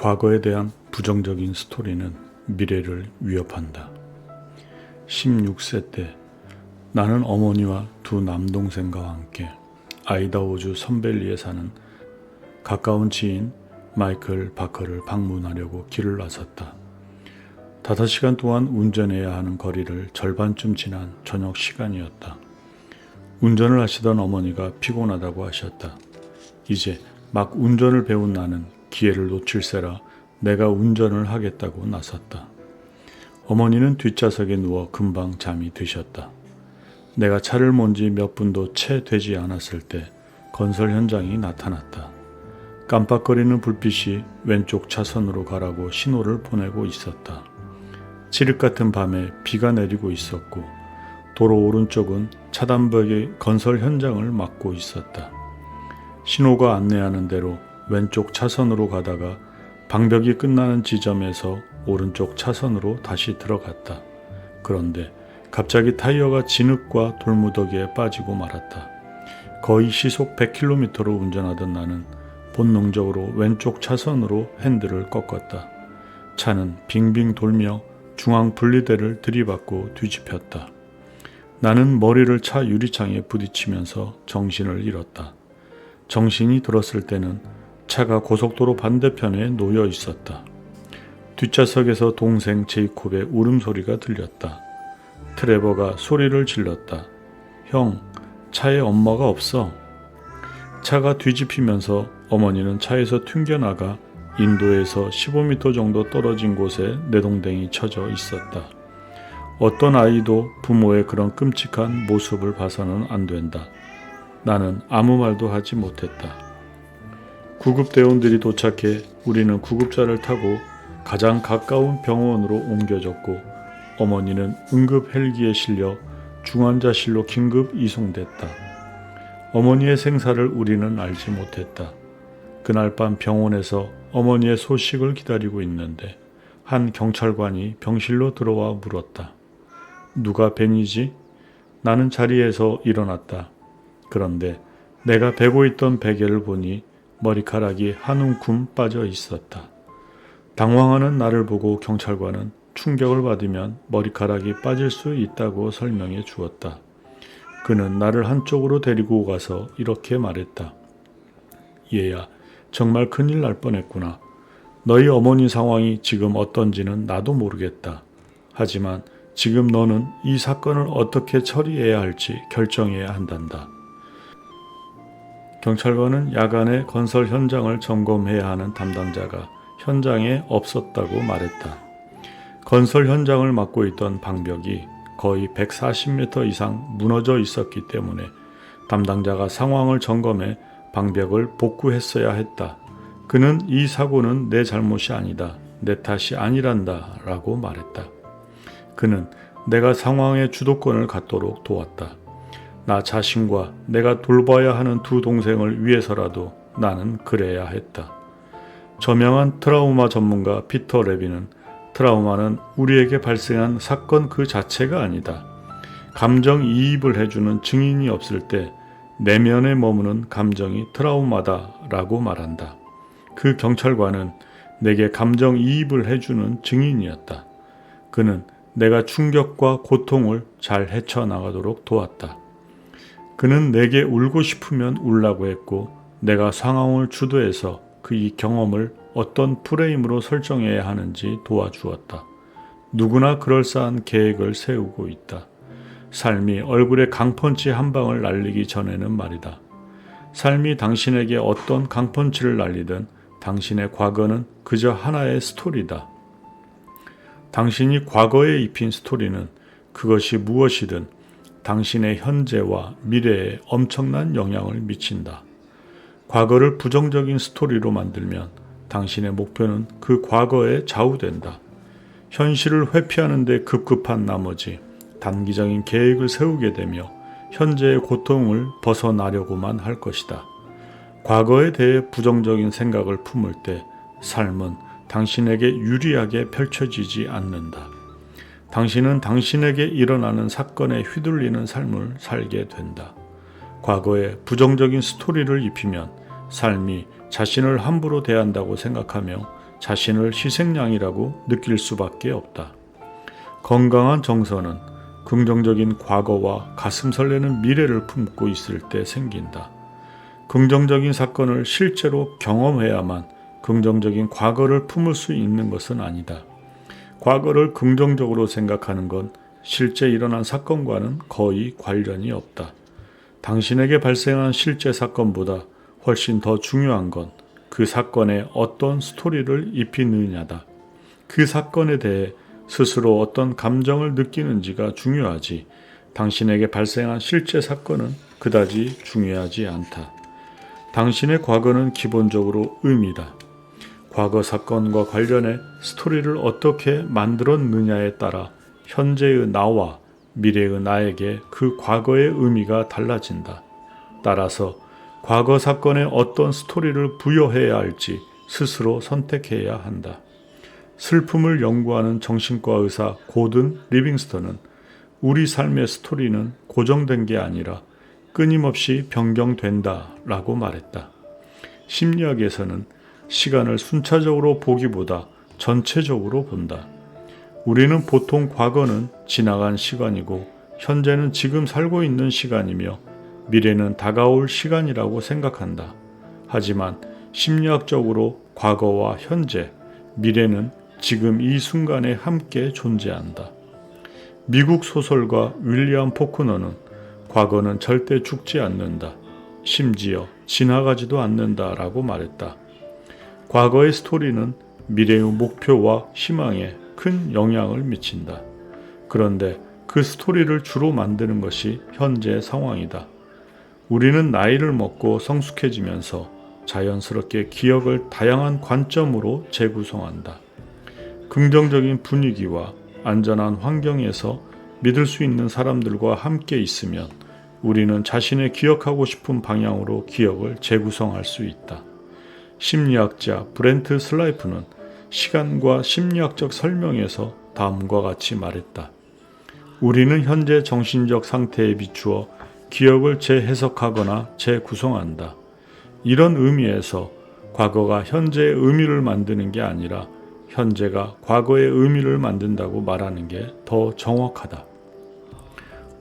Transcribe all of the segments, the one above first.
과거에 대한 부정적인 스토리는 미래를 위협한다. 16세 때 나는 어머니와 두 남동생과 함께 아이다호주 선벨리에 사는 가까운 지인 마이클 바커를 방문하려고 길을 나섰다. 5시간 동안 운전해야 하는 거리를 절반쯤 지난 저녁 시간이었다. 운전을 하시던 어머니가 피곤하다고 하셨다. 이제 막 운전을 배운 나는 기회를 놓칠세라 내가 운전을 하겠다고 나섰다. 어머니는 뒷좌석에 누워 금방 잠이 드셨다. 내가 차를 몬 지 몇 분도 채 되지 않았을 때 건설 현장이 나타났다. 깜빡거리는 불빛이 왼쪽 차선으로 가라고 신호를 보내고 있었다. 칠흑 같은 밤에 비가 내리고 있었고 도로 오른쪽은 차단벽이 건설 현장을 막고 있었다. 신호가 안내하는 대로 왼쪽 차선으로 가다가 방벽이 끝나는 지점에서 오른쪽 차선으로 다시 들어갔다. 그런데 갑자기 타이어가 진흙과 돌무더기에 빠지고 말았다. 거의 시속 100km로 운전하던 나는 본능적으로 왼쪽 차선으로 핸들을 꺾었다. 차는 빙빙 돌며 중앙 분리대를 들이받고 뒤집혔다. 나는 머리를 차 유리창에 부딪히면서 정신을 잃었다. 정신이 들었을 때는 차가 고속도로 반대편에 놓여 있었다. 뒷좌석에서 동생 제이콥의 울음소리가 들렸다. 트레버가 소리를 질렀다. 형, 차에 엄마가 없어. 차가 뒤집히면서 어머니는 차에서 튕겨나가 인도에서 15m 정도 떨어진 곳에 내동댕이 쳐져 있었다. 어떤 아이도 부모의 그런 끔찍한 모습을 봐서는 안 된다. 나는 아무 말도 하지 못했다. 구급대원들이 도착해 우리는 구급차를 타고 가장 가까운 병원으로 옮겨졌고 어머니는 응급 헬기에 실려 중환자실로 긴급 이송됐다. 어머니의 생사를 우리는 알지 못했다. 그날 밤 병원에서 어머니의 소식을 기다리고 있는데 한 경찰관이 병실로 들어와 물었다. 누가 벤이지? 나는 자리에서 일어났다. 그런데 내가 베고 있던 베개를 보니 머리카락이 한 움큼 빠져 있었다. 당황하는 나를 보고 경찰관은 충격을 받으면 머리카락이 빠질 수 있다고 설명해 주었다. 그는 나를 한쪽으로 데리고 가서 이렇게 말했다. 얘야, 정말 큰일 날 뻔했구나. 너희 어머니 상황이 지금 어떤지는 나도 모르겠다. 하지만 지금 너는 이 사건을 어떻게 처리해야 할지 결정해야 한단다. 경찰관은 야간에 건설 현장을 점검해야 하는 담당자가 현장에 없었다고 말했다. 건설 현장을 맡고 있던 방벽이 거의 140m 이상 무너져 있었기 때문에 담당자가 상황을 점검해 방벽을 복구했어야 했다. 그는 이 사고는 내 잘못이 아니다. 내 탓이 아니란다 라고 말했다. 그는 내가 상황의 주도권을 갖도록 도왔다. 나 자신과 내가 돌봐야 하는 두 동생을 위해서라도 나는 그래야 했다. 저명한 트라우마 전문가 피터 레비는 트라우마는 우리에게 발생한 사건 그 자체가 아니다. 감정이입을 해주는 증인이 없을 때 내면에 머무는 감정이 트라우마다 라고 말한다. 그 경찰관은 내게 감정이입을 해주는 증인이었다. 그는 내가 충격과 고통을 잘 헤쳐나가도록 도왔다. 그는 내게 울고 싶으면 울라고 했고 내가 상황을 주도해서 그 이 경험을 어떤 프레임으로 설정해야 하는지 도와주었다. 누구나 그럴싸한 계획을 세우고 있다. 삶이 얼굴에 강펀치 한 방을 날리기 전에는 말이다. 삶이 당신에게 어떤 강펀치를 날리든 당신의 과거는 그저 하나의 스토리다. 당신이 과거에 입힌 스토리는 그것이 무엇이든 당신의 현재와 미래에 엄청난 영향을 미친다. 과거를 부정적인 스토리로 만들면 당신의 목표는 그 과거에 좌우된다. 현실을 회피하는 데 급급한 나머지 단기적인 계획을 세우게 되며 현재의 고통을 벗어나려고만 할 것이다. 과거에 대해 부정적인 생각을 품을 때 삶은 당신에게 유리하게 펼쳐지지 않는다. 당신은 당신에게 일어나는 사건에 휘둘리는 삶을 살게 된다. 과거에 부정적인 스토리를 입히면 삶이 자신을 함부로 대한다고 생각하며 자신을 희생양이라고 느낄 수밖에 없다. 건강한 정서는 긍정적인 과거와 가슴 설레는 미래를 품고 있을 때 생긴다. 긍정적인 사건을 실제로 경험해야만 긍정적인 과거를 품을 수 있는 것은 아니다. 과거를 긍정적으로 생각하는 건 실제 일어난 사건과는 거의 관련이 없다. 당신에게 발생한 실제 사건보다 훨씬 더 중요한 건 그 사건에 어떤 스토리를 입히느냐다. 그 사건에 대해 스스로 어떤 감정을 느끼는지가 중요하지, 당신에게 발생한 실제 사건은 그다지 중요하지 않다. 당신의 과거는 기본적으로 의미다. 과거 사건과 관련해 스토리를 어떻게 만들었느냐에 따라 현재의 나와 미래의 나에게 그 과거의 의미가 달라진다. 따라서 과거 사건에 어떤 스토리를 부여해야 할지 스스로 선택해야 한다. 슬픔을 연구하는 정신과 의사 고든 리빙스턴은 우리 삶의 스토리는 고정된 게 아니라 끊임없이 변경된다 라고 말했다. 심리학에서는 시간을 순차적으로 보기보다 전체적으로 본다. 우리는 보통 과거는 지나간 시간이고 현재는 지금 살고 있는 시간이며 미래는 다가올 시간이라고 생각한다. 하지만 심리학적으로 과거와 현재, 미래는 지금 이 순간에 함께 존재한다. 미국 소설가 윌리엄 포크너는 과거는 절대 죽지 않는다. 심지어 지나가지도 않는다 라고 말했다. 과거의 스토리는 미래의 목표와 희망에 큰 영향을 미친다. 그런데 그 스토리를 주로 만드는 것이 현재 상황이다. 우리는 나이를 먹고 성숙해지면서 자연스럽게 기억을 다양한 관점으로 재구성한다. 긍정적인 분위기와 안전한 환경에서 믿을 수 있는 사람들과 함께 있으면 우리는 자신의 기억하고 싶은 방향으로 기억을 재구성할 수 있다. 심리학자 브렌트 슬라이프는 시간과 심리학적 설명에서 다음과 같이 말했다. 우리는 현재 정신적 상태에 비추어 기억을 재해석하거나 재구성한다. 이런 의미에서 과거가 현재의 의미를 만드는 게 아니라 현재가 과거의 의미를 만든다고 말하는 게 더 정확하다.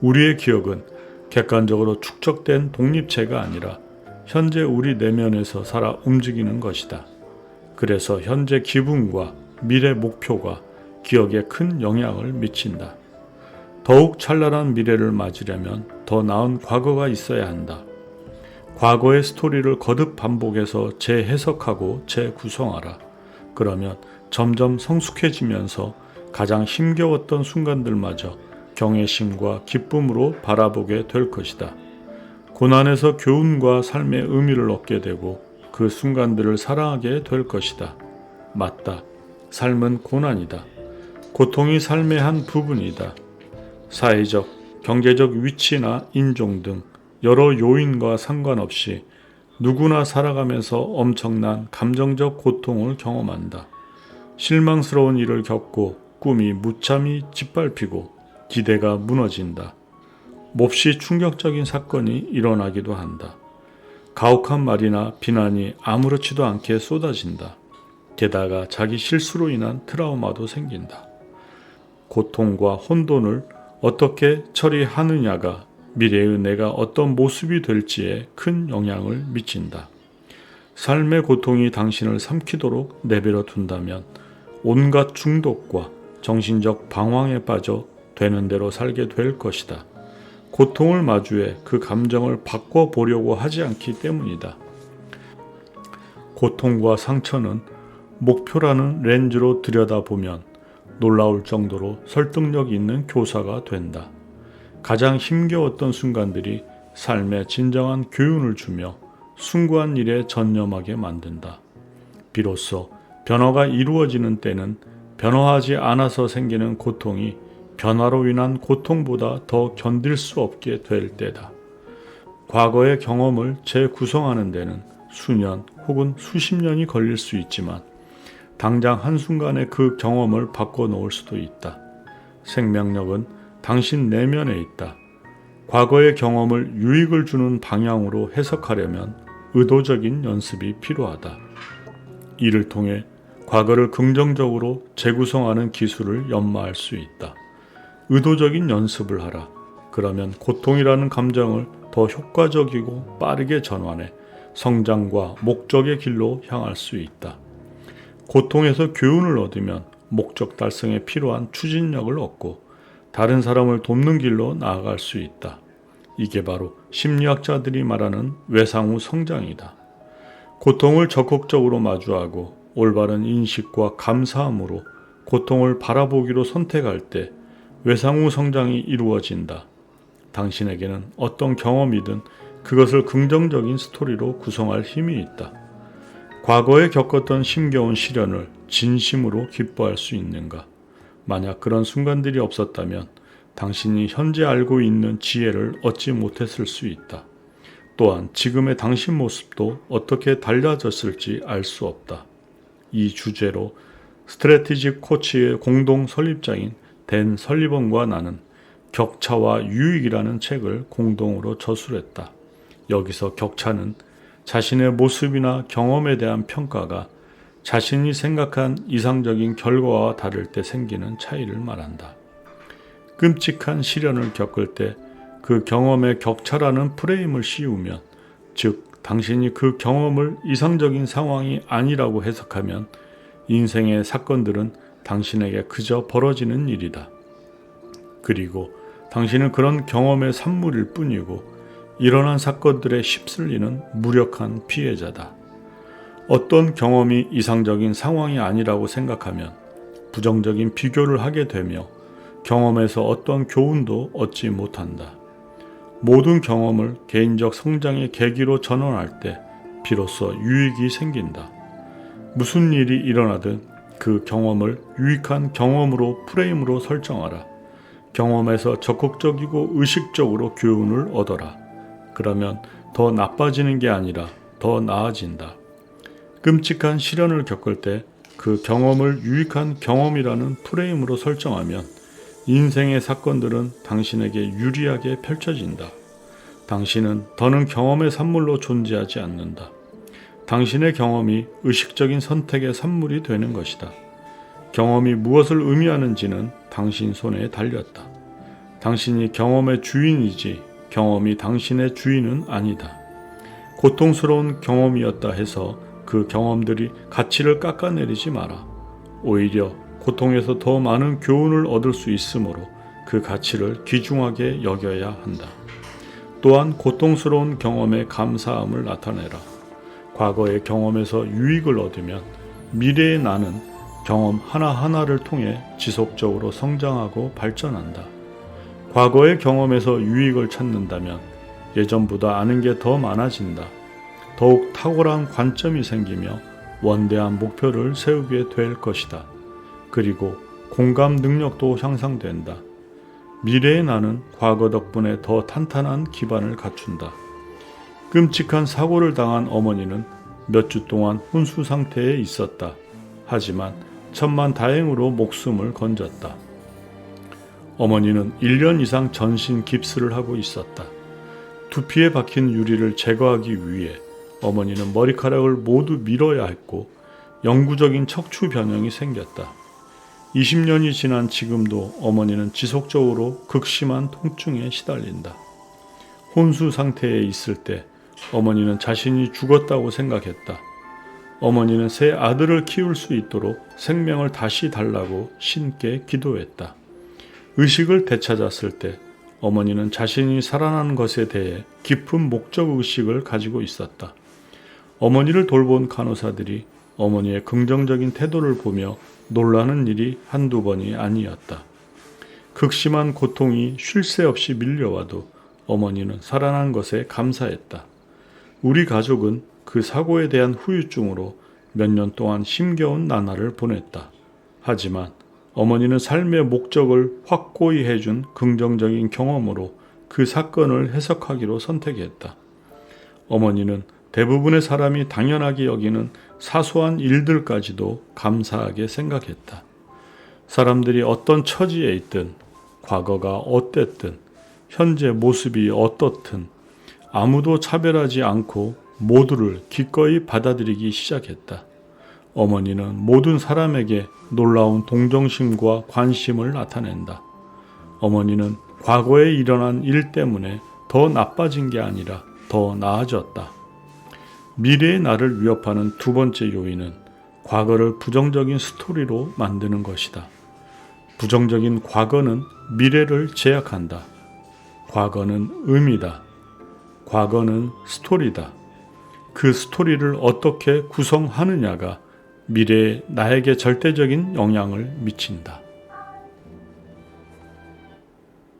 우리의 기억은 객관적으로 축적된 독립체가 아니라 현재 우리 내면에서 살아 움직이는 것이다. 그래서 현재 기분과 미래 목표가 기억에 큰 영향을 미친다. 더욱 찬란한 미래를 맞으려면 더 나은 과거가 있어야 한다. 과거의 스토리를 거듭 반복해서 재해석하고 재구성하라. 그러면 점점 성숙해지면서 가장 힘겨웠던 순간들마저 경외심과 기쁨으로 바라보게 될 것이다. 고난에서 교훈과 삶의 의미를 얻게 되고 그 순간들을 사랑하게 될 것이다. 맞다. 삶은 고난이다. 고통이 삶의 한 부분이다. 사회적, 경제적 위치나 인종 등 여러 요인과 상관없이 누구나 살아가면서 엄청난 감정적 고통을 경험한다. 실망스러운 일을 겪고 꿈이 무참히 짓밟히고 기대가 무너진다. 몹시 충격적인 사건이 일어나기도 한다. 가혹한 말이나 비난이 아무렇지도 않게 쏟아진다. 게다가 자기 실수로 인한 트라우마도 생긴다. 고통과 혼돈을 어떻게 처리하느냐가 미래의 내가 어떤 모습이 될지에 큰 영향을 미친다. 삶의 고통이 당신을 삼키도록 내버려 둔다면 온갖 중독과 정신적 방황에 빠져 되는 대로 살게 될 것이다. 고통을 마주해 그 감정을 바꿔보려고 하지 않기 때문이다. 고통과 상처는 목표라는 렌즈로 들여다보면 놀라울 정도로 설득력 있는 교사가 된다. 가장 힘겨웠던 순간들이 삶의 진정한 교훈을 주며 숭고한 일에 전념하게 만든다. 비로소 변화가 이루어지는 때는 변화하지 않아서 생기는 고통이 변화로 인한 고통보다 더 견딜 수 없게 될 때다. 과거의 경험을 재구성하는 데는 수년 혹은 수십 년이 걸릴 수 있지만 당장 한순간에 그 경험을 바꿔놓을 수도 있다. 생명력은 당신 내면에 있다. 과거의 경험을 유익을 주는 방향으로 해석하려면 의도적인 연습이 필요하다. 이를 통해 과거를 긍정적으로 재구성하는 기술을 연마할 수 있다. 의도적인 연습을 하라. 그러면 고통이라는 감정을 더 효과적이고 빠르게 전환해 성장과 목적의 길로 향할 수 있다. 고통에서 교훈을 얻으면 목적 달성에 필요한 추진력을 얻고 다른 사람을 돕는 길로 나아갈 수 있다. 이게 바로 심리학자들이 말하는 외상 후 성장이다. 고통을 적극적으로 마주하고 올바른 인식과 감사함으로 고통을 바라보기로 선택할 때 외상 후 성장이 이루어진다. 당신에게는 어떤 경험이든 그것을 긍정적인 스토리로 구성할 힘이 있다. 과거에 겪었던 힘겨운 시련을 진심으로 기뻐할 수 있는가? 만약 그런 순간들이 없었다면 당신이 현재 알고 있는 지혜를 얻지 못했을 수 있다. 또한 지금의 당신 모습도 어떻게 달라졌을지 알 수 없다. 이 주제로 스트래티직 코치의 공동 설립자인 댄 설리번과 나는 격차와 유익이라는 책을 공동으로 저술했다. 여기서 격차는 자신의 모습이나 경험에 대한 평가가 자신이 생각한 이상적인 결과와 다를 때 생기는 차이를 말한다. 끔찍한 시련을 겪을 때 그 경험의 격차라는 프레임을 씌우면, 즉 당신이 그 경험을 이상적인 상황이 아니라고 해석하면 인생의 사건들은 당신에게 그저 벌어지는 일이다. 그리고 당신은 그런 경험의 산물일 뿐이고 일어난 사건들에 휩쓸리는 무력한 피해자다. 어떤 경험이 이상적인 상황이 아니라고 생각하면 부정적인 비교를 하게 되며 경험에서 어떤 교훈도 얻지 못한다. 모든 경험을 개인적 성장의 계기로 전환할 때 비로소 유익이 생긴다. 무슨 일이 일어나든 그 경험을 유익한 경험으로 프레임으로 설정하라. 경험에서 적극적이고 의식적으로 교훈을 얻어라. 그러면 더 나빠지는 게 아니라 더 나아진다. 끔찍한 시련을 겪을 때 그 경험을 유익한 경험이라는 프레임으로 설정하면 인생의 사건들은 당신에게 유리하게 펼쳐진다. 당신은 더는 경험의 산물로 존재하지 않는다. 당신의 경험이 의식적인 선택의 산물이 되는 것이다. 경험이 무엇을 의미하는지는 당신 손에 달렸다. 당신이 경험의 주인이지 경험이 당신의 주인은 아니다. 고통스러운 경험이었다 해서 그 경험들이 가치를 깎아내리지 마라. 오히려 고통에서 더 많은 교훈을 얻을 수 있으므로 그 가치를 귀중하게 여겨야 한다. 또한 고통스러운 경험에 감사함을 나타내라. 과거의 경험에서 유익을 얻으면 미래의 나는 경험 하나하나를 통해 지속적으로 성장하고 발전한다. 과거의 경험에서 유익을 찾는다면 예전보다 아는 게 더 많아진다. 더욱 탁월한 관점이 생기며 원대한 목표를 세우게 될 것이다. 그리고 공감 능력도 향상된다. 미래의 나는 과거 덕분에 더 탄탄한 기반을 갖춘다. 끔찍한 사고를 당한 어머니는 몇 주 동안 혼수 상태에 있었다. 하지만 천만다행으로 목숨을 건졌다. 어머니는 1년 이상 전신 깁스를 하고 있었다. 두피에 박힌 유리를 제거하기 위해 어머니는 머리카락을 모두 밀어야 했고 영구적인 척추 변형이 생겼다. 20년이 지난 지금도 어머니는 지속적으로 극심한 통증에 시달린다. 혼수 상태에 있을 때 어머니는 자신이 죽었다고 생각했다. 어머니는 새 아들을 키울 수 있도록 생명을 다시 달라고 신께 기도했다. 의식을 되찾았을 때 어머니는 자신이 살아나는 것에 대해 깊은 목적의식을 가지고 있었다. 어머니를 돌본 간호사들이 어머니의 긍정적인 태도를 보며 놀라는 일이 한두 번이 아니었다. 극심한 고통이 쉴 새 없이 밀려와도 어머니는 살아난 것에 감사했다. 우리 가족은 그 사고에 대한 후유증으로 몇 년 동안 힘겨운 나날을 보냈다. 하지만 어머니는 삶의 목적을 확고히 해준 긍정적인 경험으로 그 사건을 해석하기로 선택했다. 어머니는 대부분의 사람이 당연하게 여기는 사소한 일들까지도 감사하게 생각했다. 사람들이 어떤 처지에 있든, 과거가 어땠든, 현재 모습이 어떻든 아무도 차별하지 않고 모두를 기꺼이 받아들이기 시작했다. 어머니는 모든 사람에게 놀라운 동정심과 관심을 나타낸다. 어머니는 과거에 일어난 일 때문에 더 나빠진 게 아니라 더 나아졌다. 미래의 나를 위협하는 두 번째 요인은 과거를 부정적인 스토리로 만드는 것이다. 부정적인 과거는 미래를 제약한다. 과거는 의미다. 과거는 스토리다. 그 스토리를 어떻게 구성하느냐가 미래에 나에게 절대적인 영향을 미친다.